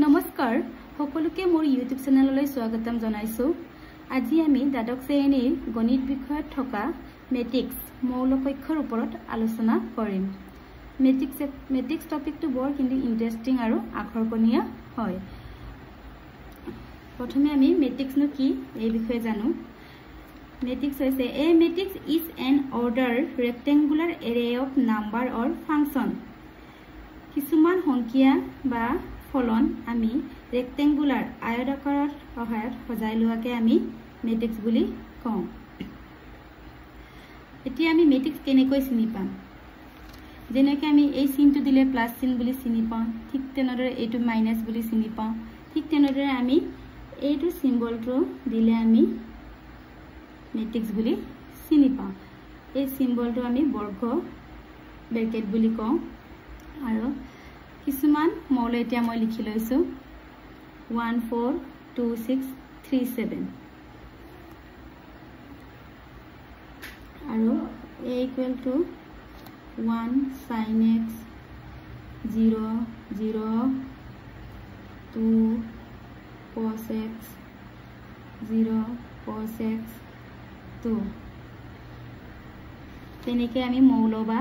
নমস্কাৰ সকলোকে মোৰ ইউটিউব চেনেললৈ স্বাগতম জনাইছো। আজি আমি দ্বাদশ শ্ৰেণীৰ গণিত বিষয়ত থকা মেট্ৰিক্স মৌল কক্ষৰ ওপৰত আলোচনা কৰিম। মেট্ৰিক্স টপিকটো বৰ কিন্তু ইন্টাৰেষ্টিং আৰু আকৰ্ষণীয় হয়। প্ৰথমে আমি মেট্ৰিক্সনো কি এই বিষয়ে জানো। Matrix হৈছে a matrix is an ordered rectangular array of number or function. কিছুমান সংখ্যা বা ফলন আমি ৰেক্টেংগুলাৰ আয়তাকাৰৰ সহায়ত সজাই লোৱাকে আমি মেট্ৰিক্স বুলি কওঁ। এতিয়া আমি মেট্ৰিক্স কেনেকৈ চিনি পাম? যেনেকৈ আমি এই চিনটো দিলে প্লাস চিন বুলি চিনি পাওঁ, ঠিক তেনেদৰে এইটো মাইনাস বুলি চিনি পাওঁ। ঠিক তেনেদৰে আমি এইটো সিম্বলটো দিলে আমি মেট্ৰিক্স বুলি চিনি পাওঁ। এই সিম্বলটো আমি বৰ্গ ব্ৰেকেট বুলি কওঁ। আৰু কিছুমান মৌল এতিয়া মই লিখি লৈছো 1 4 2 6 3 7 আৰু a equal to 1 sin x 0 0 2 cos x 0 cos x 2 তেনেকৈ আমি মৌল বা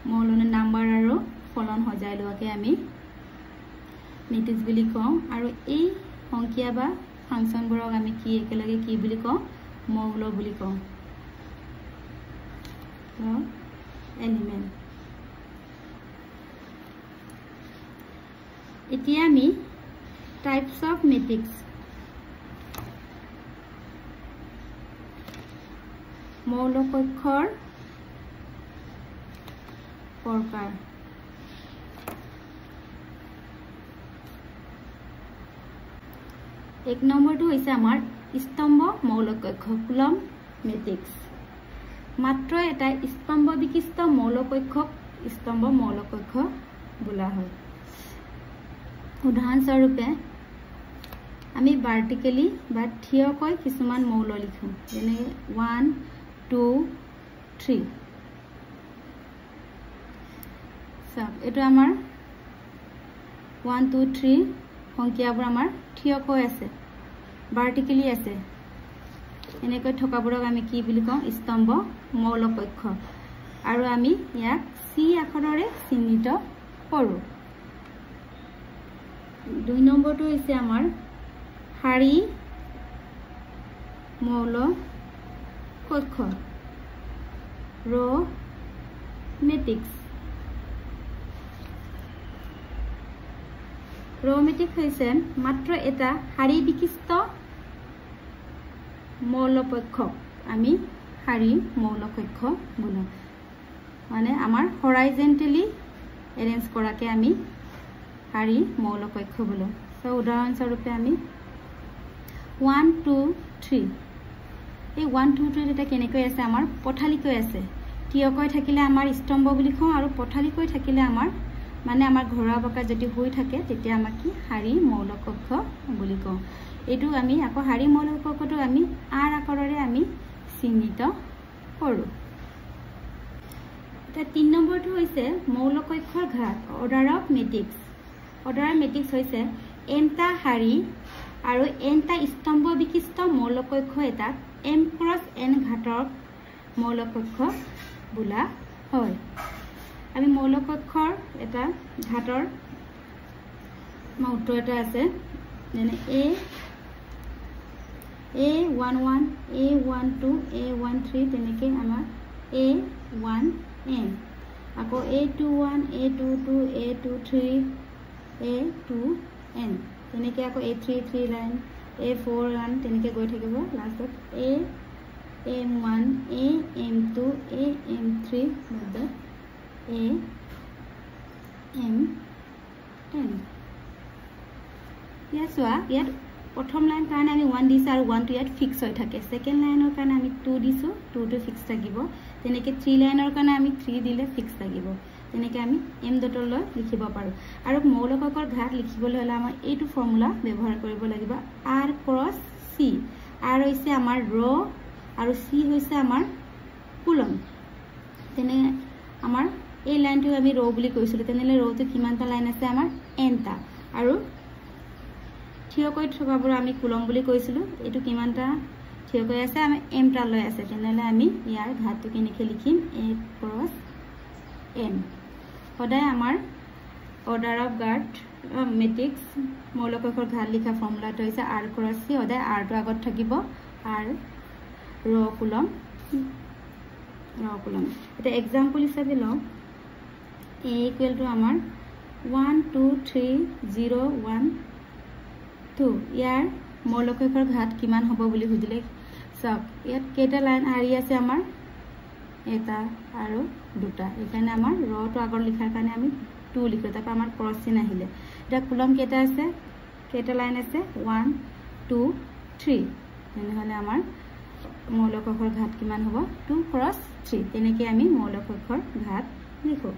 মৌলৰ নাম্বাৰ আৰু ফলন সজাই লোৱাকে আমি মেট্ৰিক্স বুলি কওঁ। আৰু এই সংখ্যা বা ফাংচনবোৰক আমি কি একেলগে কি বুলি কওঁ? মৌল বুলি কওঁ। এলিমেন্ট। এতিয়া আমি টাইপস অফ মেট্ৰিক্স মৌল কক্ষৰ প্ৰকাৰ। এক নম্বৰটো হৈছে আমাৰ স্তম্ভ মৌল কক্ষ কুলম মেট্ৰিক্স। মাত্ৰ এটা স্তম্ভ বিশিষ্ট মৌল কক্ষক স্তম্ভ মৌল কক্ষ বোলা হয়। উদাহৰণস্বৰূপে আমি ভাৰ্টিকেলি বা থিয়কৈ কিছুমান মৌল লিখো, যেনে 1 2 3। এইটো আমাৰ 1 2 3 সংখ্যাবোৰ আমাৰ থিয়কৈ আছে, ভাৰ্টিকেলি আছে। এনেকৈ থকাবোৰক আমি কি বুলি কওঁ? স্তম্ভ মৌল কক্ষ। আৰু আমি ইয়াক চি আখৰেৰে চিহ্নিত কৰোঁ। 2 নম্বৰটো হৈছে আমাৰ শাৰী মৌল কক্ষ ৰ মেট্ৰিক্স। ৰ মেট্ৰিক্স হৈছে মাত্ৰ এটা শাৰী বিশিষ্ট মৌল কক্ষক আমি শাৰী মৌল কক্ষ বোলো। মানে আমাৰ হৰাইজেণ্টেলি এৰেঞ্জ কৰাকে আমি শাৰী মৌল কক্ষ বোলো। উদাহৰণস্বৰূপে আমি 1 2 3 এই 1 2 3 এটা কেনেকৈ আছে? আমাৰ পথালিকৈ আছে। থিয়কৈ থাকিলে আমাৰ স্তম্ভ বুলি কওঁ, আৰু পথালিকৈ থাকিলে আমাৰ মানে আমাৰ ঘৰুৱা বকা যদি হৈ থাকে তেতিয়া আমাক কি শাৰী মৌল কক্ষ বুলি কওঁ। এইটো আমি আকৌ শাৰী মৌল কক্ষটো আমি আৰ আকাৰেৰে আমি চিহ্নিত কৰোঁ। এতিয়া 3 নম্বৰটো হৈছে মৌল কক্ষৰ ঘাত order of matrix. Order of matrix হৈছে এনটা শাৰী আৰু এনটা স্তম্ভ বিশিষ্ট মৌল কক্ষ এটাক m × n ঘাতৰ মৌল কক্ষ বোলা হয়। আমি মৌল কক্ষৰ এটা ঘাতৰ সূত্ৰ এটা আছে, যেনে a11 a12 a13 তেনেকৈ আমাৰ a1n, আকৌ a21 a22 a23 a2n, তেনেকৈ আকৌ a33 লাইন a41 তেনেকৈ গৈ থাকিব। লাষ্টত am1 am2 am3 am10। ইয়াত চোৱা, ইয়াত প্ৰথম লাইন কাৰণে আমি 1 দিছোঁ আৰু 1টো ইয়াত ফিক্স হৈ থাকে। ছেকেণ্ড লাইনৰ কাৰণে আমি 2 দিছোঁ, 2টো ফিক্স থাকিব। তেনেকৈ 3 লাইনৰ কাৰণে আমি 3 দিলে ফিক্স থাকিব। তেনেকৈ আমি m ডটলৈ লিখিব পাৰোঁ। আৰু মৌল কক্ষৰ ঘাত লিখিবলৈ হ'লে আমাৰ এইটো ফৰ্মুলা ব্যৱহাৰ কৰিব লাগিব, r × c। r হৈছে আমাৰ ৰ আৰু c হৈছে আমাৰ কুলম। তেনে আমাৰ এই লাইনটো আমি ৰ বুলি কৈছিলোঁ, তেনেহ'লে ৰটো কিমানটা লাইন আছে? আমাৰ nটা। আৰু থিয়কৈ থকাবোৰ আমি কুলম বুলি কৈছিলো এটো কিমানটা থিয়কৈ আছে আমি m টা লৈ আছে তেনেহলে আমি ইয়াৰ ঘাতটো কেনেকৈ লিখিম a cross m সদায় আমাৰ অৰ্ডাৰ অফ গাৰ্ড মেট্ৰিক্স মৌলকক্ষৰ ঘাত লিখা ফৰ্মুলাটো হৈছে r cross c সদায় r টো আগত থাকিব r ৰ কুলম এটা এক্সাম্পল হিচাপে লওঁ a ইকুৱেল টু আমাৰ 1 2 3 0 1 2 ইয়াৰ মৌলকক্ষৰ ঘাত কিমান হ'ব বুলি খুজিলে চাওক ইয়াত কেইটা লাইন আৰি আছে আমাৰ এটা আৰু দুটা এখানে আমাৰ ৰটো আগৰ লিখাৰ কাৰণে আমি 2 লিখো তারপর আমার ক্রস চিহ্ন আহিলে এটা কুলম কেটা আছে কেটা লাইন আছে 1 2 3 তেনেহলে আমাৰ মৌলকক্ষৰ ঘাত কিমান হ'ব 2 ক্ৰস 3 তেনেকৈ আমি মৌলকক্ষৰ ঘাত লিখো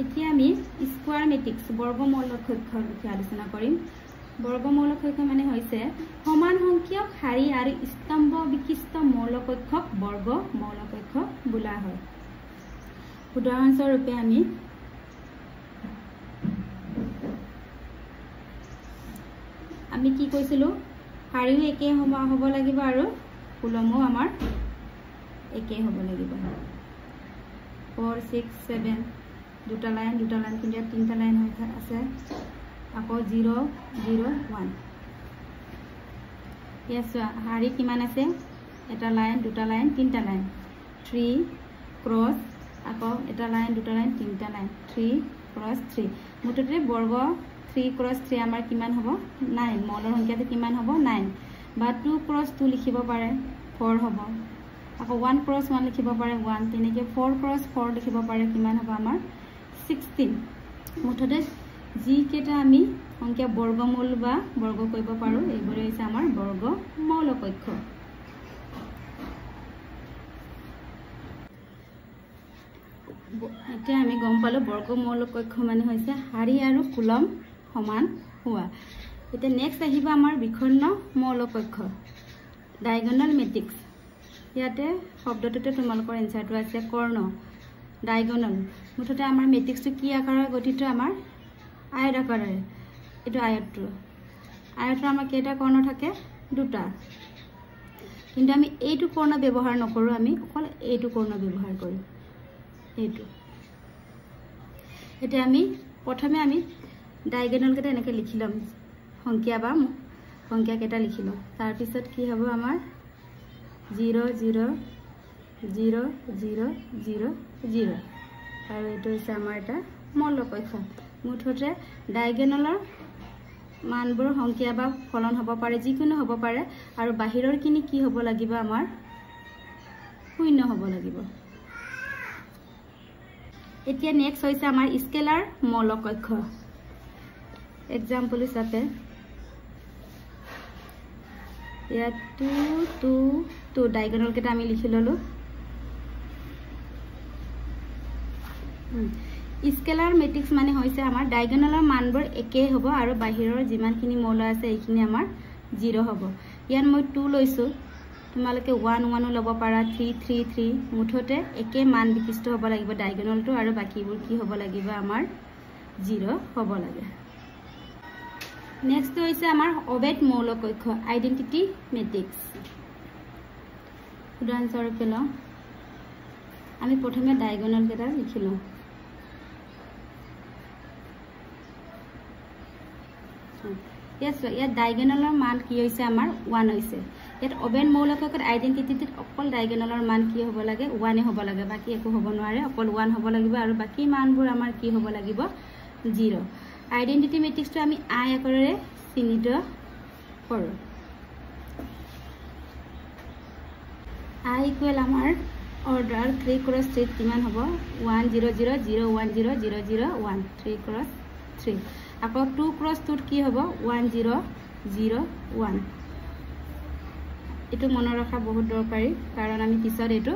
এতিয়া আমি স্কয়াৰ মেট্ৰিক্স বৰ্গমূলকক্ষৰ বিষয়ে আলোচনা কৰিম বৰ্গমূলকক্ষ মানে হৈছে সমান সংখ্যক শাৰী আৰু স্তম্ভ বিশিষ্ট মৌলকক্ষক বৰ্গমূলকক্ষ বোলা হয় উদাহৰণস্বৰূপে আমি কি কৈছিলো শাৰীও একে হ'ব লাগিব আৰু কুলমও আমাৰ একে হ'ব লাগিব 4 6 7 দুটা লাইন কিন্তু তিনটা লাইন আছে আকৌ 0 0 1 yes হাৰি কিমান আছে এটা লাইন দুটা লাইন তিনটা লাইন 3 ক্রস আকৌ এটা লাইন দুটা লাইন তিনটা লাইন 3 ক্রস 3 মুঠতে বৰ্গ 3 ক্ৰস 3 আমাৰ কিমান হ'ব 9 মৌলৰ সংখ্যাটো কিমান হ'ব 9 বা 2 ক্ৰস 2 লিখিব পাৰে 4 হ'ব আকৌ 1 ক্ৰস 1 লিখিব পাৰে 1 তেনেকৈ 4 ক্ৰস 4 লিখিব পাৰে কিমান হ'ব আমাৰ 16 মুঠতে যি কেটা আমি সংখ্যা বৰ্গমূল বা বৰ্গ কৰিব পাৰো এইবোৰ হৈছে আমাৰ বৰ্গমূলকক্ষ এতিয়া আমি গম পালো বৰ্গমূলকক্ষ মানে হৈছে শাৰী আৰু কুলম সমান হোৱা এতিয়া নেক্সট আহিব আমাৰ বিকৰ্ণ মৌলকক্ষ ডায়াগোনাল মেট্ৰিক্স ইয়াতে শব্দটোতে তোমালোকৰ এনসাৰটো আছে কৰ্ণ ডায়াগোনাল মুঠতে আমাৰ মেট্ৰিক্সটো কি আকাৰৰ গঠিত আমাৰ আয়ত আকাৰেৰে এটো আয়তটো আমাৰ কেইটা কৰ্ণ থাকে দুটা কিন্তু আমি এইটো কৰ্ণ ব্যৱহাৰ নকৰো আমি অকল এইটো কৰ্ণ ব্যৱহাৰ কৰো এইটো এটা আমি প্ৰথমে আমি ডায়াগোনাল কেটা এনেকৈ লিখিলাম সংখ্যা কেটা লিখিলো তাৰ পিছত কি হ'ব আমাৰ 0 0 0 0 0 0 আৰু এটো হৈছে আমাৰ এটা মৌলকক্ষ মুঠতে ডায়াগোনালৰ মানবোৰ সংখ্যা বা ফলন হ'ব পাৰে যিকোনো হ'ব পাৰে আৰু বাহিৰৰ কিনি কি হ'ব লাগিব আমাৰ শূন্য হ'ব লাগিব এতিয়া নেক্সট হৈছে আমাৰ স্কেলাৰ মৌলকক্ষ এক্সাম্পল হিচাপে ইয়াত 2 2 2 ডায়াগোনাল কেটা আমি লিখি ললো স্কেলাৰ মেট্ৰিক্স মানে হৈছে আমাৰ ডায়াগোনালৰ মানবোৰ একে হ'ব আৰু বাহিৰৰ যিমানখিনি মৌল আছে এইখিনি আমাৰ 0 হ'ব ইয়াত মই 2 লৈছো তোমালোকে 1 1 ল'ব পাৰা 3 3 3 মুঠতে একে মান বিশিষ্ট হ'ব লাগিব ডায়াগোনালটো আৰু বাকিবোৰ কি হ'ব লাগিব আমাৰ 0 হ'ব লাগে নেক্সট হৈছে আমাৰ অবেদ মৌলকক্ষ আইডেন্টিটি মেট্ৰিক্স উদাহৰণস্বৰূপে লওঁ আমি প্ৰথমে ডায়াগোনাল কেটা লিখিলো ইয়াত ডায়াগোনালৰ মান কি হৈছে আমাৰ 1 হৈছে ইয়াত অবেদ মৌলকক্ষৰ আইডেন্টিটিত অকল ডায়াগোনালৰ মান কি হ'ব লাগে 1 হ'ব লাগে বাকি একো হ'ব নোৱাৰে অকল 1 হ'ব লাগিব আৰু বাকি মানবোৰ আমাৰ কি হ'ব লাগিব 0 আইডেন্টিটি মেট্ৰিক্সটো আমি আই আকাৰেৰে চিহ্নিত কৰো আই ইকুৱেল আমাৰ অৰ্ডাৰ 3 ক্ৰস 3 কিমান হ'ব 1 0 0 0 1 0 0 0 1 3 ক্ৰস 3 আকৌ 2 ক্রস 2 কি হ'ব 1 0 0 1 এটো মনত ৰাখা বহুত দৰকাৰী কাৰণ আমি পিছত এটো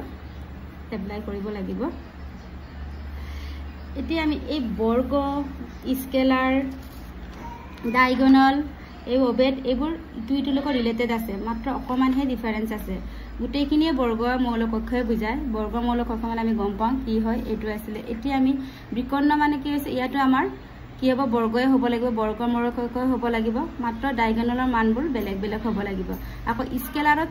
এপ্লাই কৰিব লাগিব এতিয়া আমি এই বৰ্গ স্কেলাৰ ডায়াগোনাল এই অবেদ এইবোৰ দুইটো লগত ৰিলেটেড আছে মাত্ৰ অকমানহে ডিফাৰেন্স আছে গোটেইখিনিয়ে বৰ্গৰ মৌল কক্ষই বুজায় বৰ্গৰ মৌল কক্ষ মানে আমি গম পাওঁ কি হয় এইটো আছিলে এতিয়া আমি বিকৰ্ণ মানে কি হৈছে ইয়াতো আমাৰ কি হ'ব বৰ্গই হ'ব লাগিব বৰ্গৰ মৌল কক্ষই হ'ব লাগিব মাত্ৰ ডায়াগোনালৰ মানবোৰ বেলেগ বেলেগ হ'ব লাগিব আকৌ স্কেলাৰত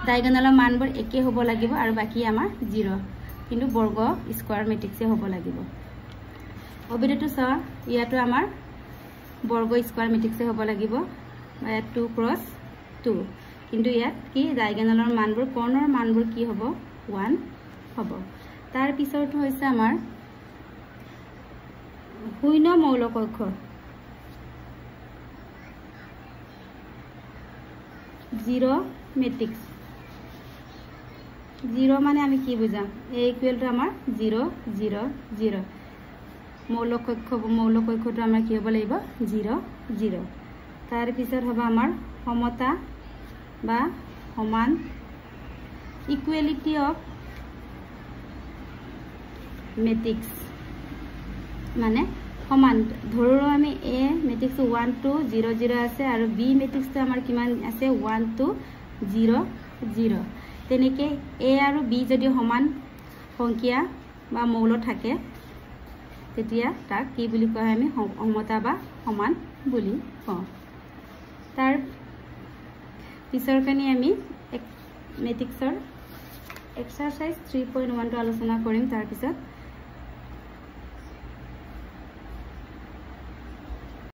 ডায়াগোনালৰ মানবোৰ একে হ'ব লাগিব আৰু বাকি আমাৰ 0 কিন্তু বৰ্গ স্কয়াৰ মেট্ৰিক্সে হ'ব লাগিব অবিৰতো চ ইয়াতো আমাৰ বৰ্গ স্কয়াৰ মেট্ৰিক্সে হ'ব লাগিব 2 × 2 কিন্তু ইয়াত কি ডায়াগোনালৰ মানবোৰ কৰ্ণৰ মানবোৰ কি হ'ব 1 হ'ব তাৰ পিছৰটো হৈছে আমাৰ শূন্য মৌল কক্ষ 0 মেট্ৰিক্স 0 মানে আমি কি বুজাম a ইকুৱেল টু আমাৰ 0 0 0 মৌল কক্ষটো আমাৰ কি হ'ব লাগিব 0 0 তাৰ পিছত হ'ব আমাৰ সমতা বা সমান ইকুৱেলিটি অফ মেট্ৰিক্স মানে সমান ধৰো আমি a মেট্ৰিক্স 1 2 0 0 আছে আৰু b মেট্ৰিক্সটো আমাৰ কিমান আছে 1 2 0 0 তেনেকে a আৰু b যদি সমান সংখ্যা বা মৌল থাকে তেতিয়া তাক কি বুলি কয় আমি সমতা বা সমান বুলি কওঁ তাৰ পিছৰখানি আমি মেট্ৰিক্সৰ এক্সাৰসাইজ 3.1 টো আলোচনা কৰিম তাৰ পিছত